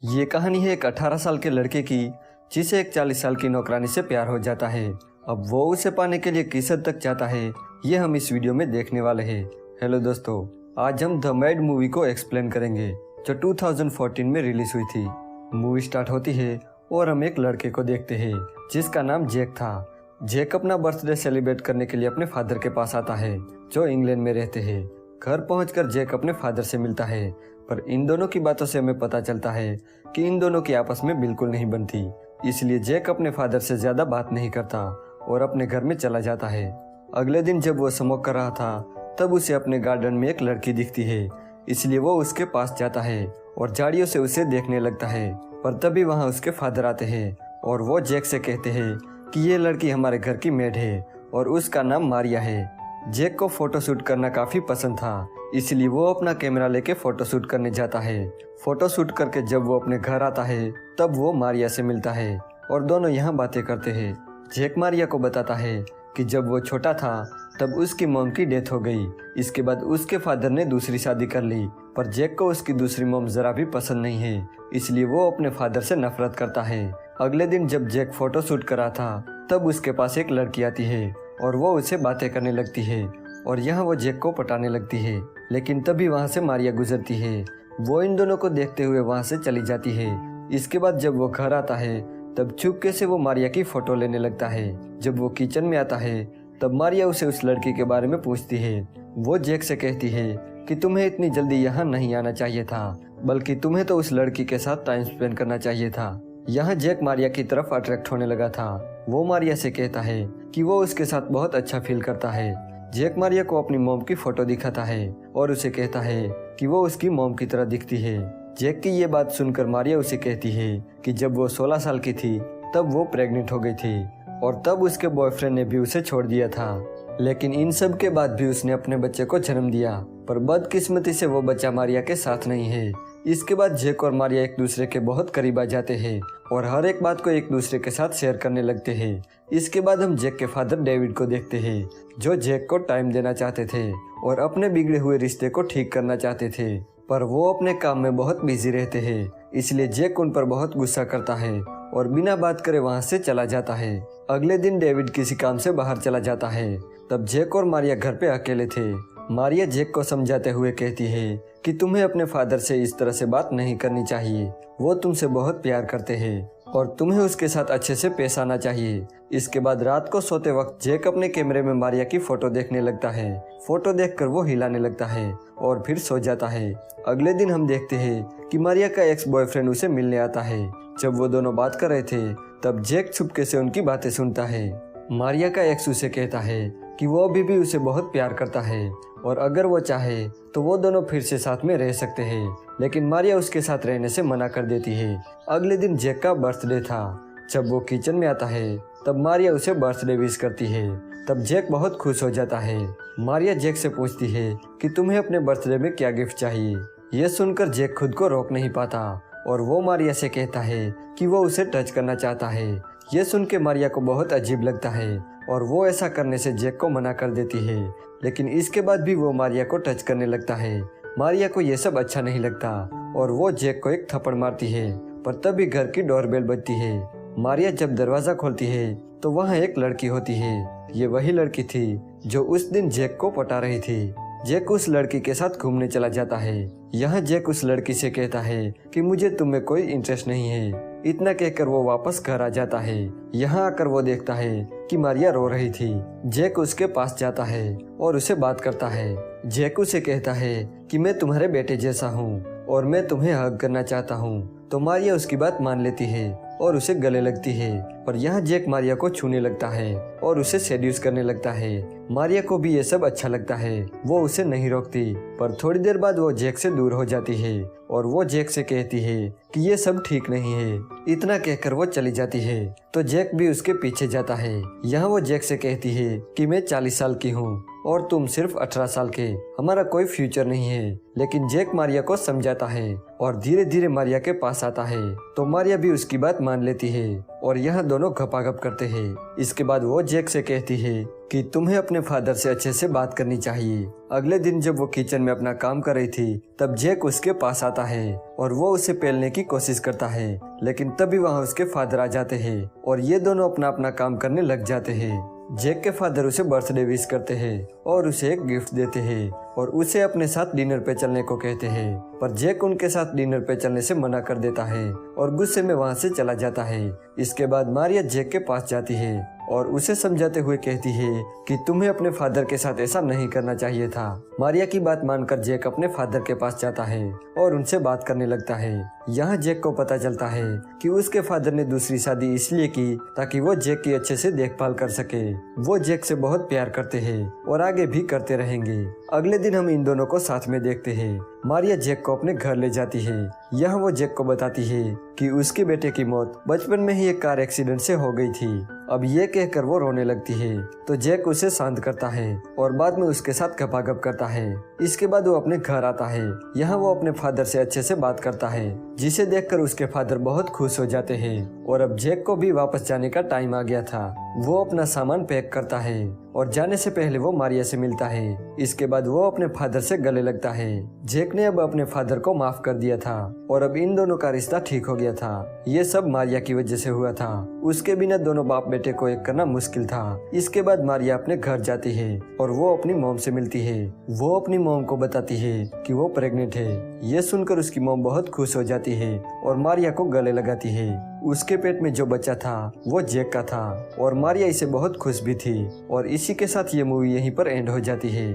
ये कहानी है एक 18 साल के लड़के की जिसे एक 40 साल की नौकरानी से प्यार हो जाता है। अब वो उसे पाने के लिए किस हद तक चाहता है ये हम इस वीडियो में देखने वाले हैं। हेलो दोस्तों, आज हम द मैड मूवी को एक्सप्लेन करेंगे जो 2014 में रिलीज हुई थी। मूवी स्टार्ट होती है और हम एक लड़के को देखते हैं जिसका नाम जैक था। जैक अपना बर्थडे सेलिब्रेट करने के लिए अपने फादर के पास आता है जो इंग्लैंड में रहते हैं। घर पहुंचकर जैक अपने फादर से मिलता है, पर इन दोनों की बातों से हमें पता चलता है कि इन दोनों की आपस में बिल्कुल नहीं बनती। इसलिए जैक अपने फादर से ज्यादा बात नहीं करता और अपने घर में चला जाता है। अगले दिन जब वो स्मोक कर रहा था तब उसे अपने गार्डन में एक लड़की दिखती है, इसलिए वो उसके पास जाता है और झाड़ियों से उसे देखने लगता है। पर तभी वहाँ उसके फादर आते हैं और वो जैक से कहते हैं कि ये लड़की हमारे घर की मेड है और उसका नाम मारिया है। जैक को फोटो शूट करना काफी पसंद था, इसलिए वो अपना कैमरा लेके फोटो शूट करने जाता है। फोटो शूट करके जब वो अपने घर आता है तब वो मारिया से मिलता है और दोनों यहाँ बातें करते हैं। जैक मारिया को बताता है कि जब वो छोटा था तब उसकी मॉम की डेथ हो गई। इसके बाद उसके फादर ने दूसरी शादी कर ली, पर जैक को उसकी दूसरी मॉम जरा भी पसंद नहीं है, इसलिए वो अपने फादर से नफरत करता है। अगले दिन जब जैक फोटो शूट कर रहा था तब उसके पास एक लड़की आती है और वो उससे बातें करने लगती है और यहाँ वो जैक को पटाने लगती है। लेकिन तभी वहाँ से मारिया गुजरती है। वो इन दोनों को देखते हुए वहाँ से चली जाती है। इसके बाद जब वो घर आता है तब चुपके से वो मारिया की फोटो लेने लगता है। जब वो किचन में आता है तब मारिया उसे उस लड़की के बारे में पूछती है। वो जैक से कहती है कि तुम्हें इतनी जल्दी यहाँ नहीं आना चाहिए था, बल्कि तुम्हें तो उस लड़की के साथ टाइम स्पेंड करना चाहिए था। यहाँ जैक मारिया की तरफ अट्रैक्ट होने लगा था। वो मारिया से कहता है कि वो उसके साथ बहुत अच्छा फील करता है। जैक मारिया को अपनी मॉम की फोटो दिखाता है और उसे कहता है कि वो उसकी मॉम की तरह दिखती है। जैक की ये बात सुनकर मारिया उसे कहती है कि जब वो 16 साल की थी तब वो प्रेग्नेंट हो गई थी और तब उसके बॉयफ्रेंड ने भी उसे छोड़ दिया था। लेकिन इन सब के बाद भी उसने अपने बच्चे को जन्म दिया, पर बदकिस्मती से वो बच्चा मारिया के साथ नहीं है। इसके बाद जैक और मारिया एक दूसरे के बहुत करीब आ जाते हैं और हर एक बात को एक दूसरे के साथ शेयर करने लगते हैं। इसके बाद हम जैक के फादर डेविड को देखते हैं जो जैक को टाइम देना चाहते थे और अपने बिगड़े हुए रिश्ते को ठीक करना चाहते थे, पर वो अपने काम में बहुत बिजी रहते हैं। इसलिए जैक उन पर बहुत गुस्सा करता है और बिना बात करे वहाँ से चला जाता है। अगले दिन डेविड किसी काम से बाहर चला जाता है। तब जैक और मारिया घर पे अकेले थे। मारिया जैक को समझाते हुए कहती है कि तुम्हें अपने फादर से इस तरह से बात नहीं करनी चाहिए। वो तुमसे बहुत प्यार करते हैं और तुम्हें उसके साथ अच्छे से पेश आना चाहिए। इसके बाद रात को सोते वक्त जैक अपने कैमरे में मारिया की फोटो देखने लगता है। फोटो देखकर वो हिलाने लगता है और फिर सो जाता है। अगले दिन हम देखते हैं कि मारिया का एक्स बॉयफ्रेंड उसे मिलने आता है। जब वो दोनों बात कर रहे थे तब जैक छुपके से उनकी बातें सुनता है। मारिया का एक्स उसे कहता है कि वो अभी भी उसे बहुत प्यार करता है और अगर वो चाहे तो वो दोनों फिर से साथ में रह सकते हैं, लेकिन मारिया उसके साथ रहने से मना कर देती है। अगले दिन जैक का बर्थडे था। जब वो किचन में आता है तब मारिया उसे बर्थडे विश करती है। तब जैक बहुत खुश हो जाता है। मारिया जैक से पूछती है कि तुम्हें अपने बर्थडे में क्या गिफ्ट चाहिए। ये सुनकर जैक खुद को रोक नहीं पाता और वो मारिया से कहता है कि वो उसे टच करना चाहता है। ये सुन के मारिया को बहुत अजीब लगता है और वो ऐसा करने से जैक को मना कर देती है, लेकिन इसके बाद भी वो मारिया को टच करने लगता है। मारिया को ये सब अच्छा नहीं लगता और वो जैक को एक थप्पड़ मारती है, पर तभी घर की डोरबेल बजती है। मारिया जब दरवाजा खोलती है तो वहाँ एक लड़की होती है। ये वही लड़की थी जो उस दिन जैक को पटा रही थी। जैक उस लड़की के साथ घूमने चला जाता है। यहाँ जैक उस लड़की से कहता है कि मुझे तुम में कोई इंटरेस्ट नहीं है। इतना कहकर वो वापस घर आ जाता है। यहाँ आकर वो देखता है कि मारिया रो रही थी। जैक उसके पास जाता है और उसे बात करता है। जैक उसे कहता है कि मैं तुम्हारे बेटे जैसा हूँ और मैं तुम्हें हग करना चाहता हूँ। तो मारिया उसकी बात मान लेती है और उसे गले लगती है। पर यहाँ जैक मारिया को छूने लगता है और उसे सेड्यूस करने लगता है। मारिया को भी ये सब अच्छा लगता है। वो उसे नहीं रोकती, पर थोड़ी देर बाद वो जैक से दूर हो जाती है और वो जैक से कहती है कि ये सब ठीक नहीं है। इतना कहकर वो चली जाती है तो जैक भी उसके पीछे जाता है। यहाँ वो जैक से कहती है कि मैं 40 साल की हूँ और तुम सिर्फ 18 साल के, हमारा कोई फ्यूचर नहीं है। लेकिन जैक मारिया को समझाता है और धीरे धीरे मारिया के पास आता है तो मारिया भी उसकी बात मान लेती है और यहाँ दोनों घपाघप करते हैं। इसके बाद वो जैक से कहती है कि तुम्हें अपने फादर से अच्छे से बात करनी चाहिए। अगले दिन जब वो किचन में अपना काम कर रही थी तब जैक उसके पास आता है और वो उसे पेलने की कोशिश करता है, लेकिन तभी वहाँ उसके फादर आ जाते हैं और ये दोनों अपना अपना काम करने लग जाते हैं। जैक के फादर उसे बर्थडे विश करते हैं और उसे एक गिफ्ट देते हैं और उसे अपने साथ डिनर पे चलने को कहते हैं, पर जैक उनके साथ डिनर पे चलने से मना कर देता है और गुस्से में वहाँ से चला जाता है। इसके बाद मारिया जैक के पास जाती है और उसे समझाते हुए कहती है कि तुम्हें अपने फादर के साथ ऐसा नहीं करना चाहिए था। मारिया की बात मानकर जैक अपने फादर के पास जाता है और उनसे बात करने लगता है। यहाँ जैक को पता चलता है कि उसके फादर ने दूसरी शादी इसलिए की ताकि वो जैक की अच्छे से देखभाल कर सके। वो जैक से बहुत प्यार करते हैं और आगे भी करते रहेंगे। अगले दिन हम इन दोनों को साथ में देखते हैं। मारिया जैक को अपने घर ले जाती है। यहाँ वो जैक को बताती है कि उसके बेटे की मौत बचपन में ही एक कार एक्सीडेंट से हो गई थी। अब ये कहकर वो रोने लगती है तो जैक उसे शांत करता है और बाद में उसके साथ गपागप करता है। इसके बाद वो अपने घर आता है। यहाँ वो अपने फादर से अच्छे से बात करता है, जिसे देखकर उसके फादर बहुत खुश हो जाते हैं और अब जैक को भी वापस जाने का टाइम आ गया था। वो अपना सामान पैक करता है और जाने से पहले वो मारिया से मिलता है। इसके बाद वो अपने फादर से गले लगता है। जैक ने अब अपने फादर को माफ कर दिया था और अब इन दोनों का रिश्ता ठीक हो गया था। ये सब मारिया की वजह से हुआ था। उसके बिना दोनों बाप बेटे को एक करना मुश्किल था। इसके बाद मारिया अपने घर जाती है और वो अपनी मॉम से मिलती है। वो अपनी मॉम को बताती है कि वो प्रेग्नेंट है। ये सुनकर उसकी मॉम बहुत खुश हो जाती है और मारिया को गले लगाती है। उसके पेट में जो बच्चा था वो जैक का था और मारिया इसे बहुत खुश भी थी। और इसी के साथ ये मूवी यहीं पर एंड हो जाती है।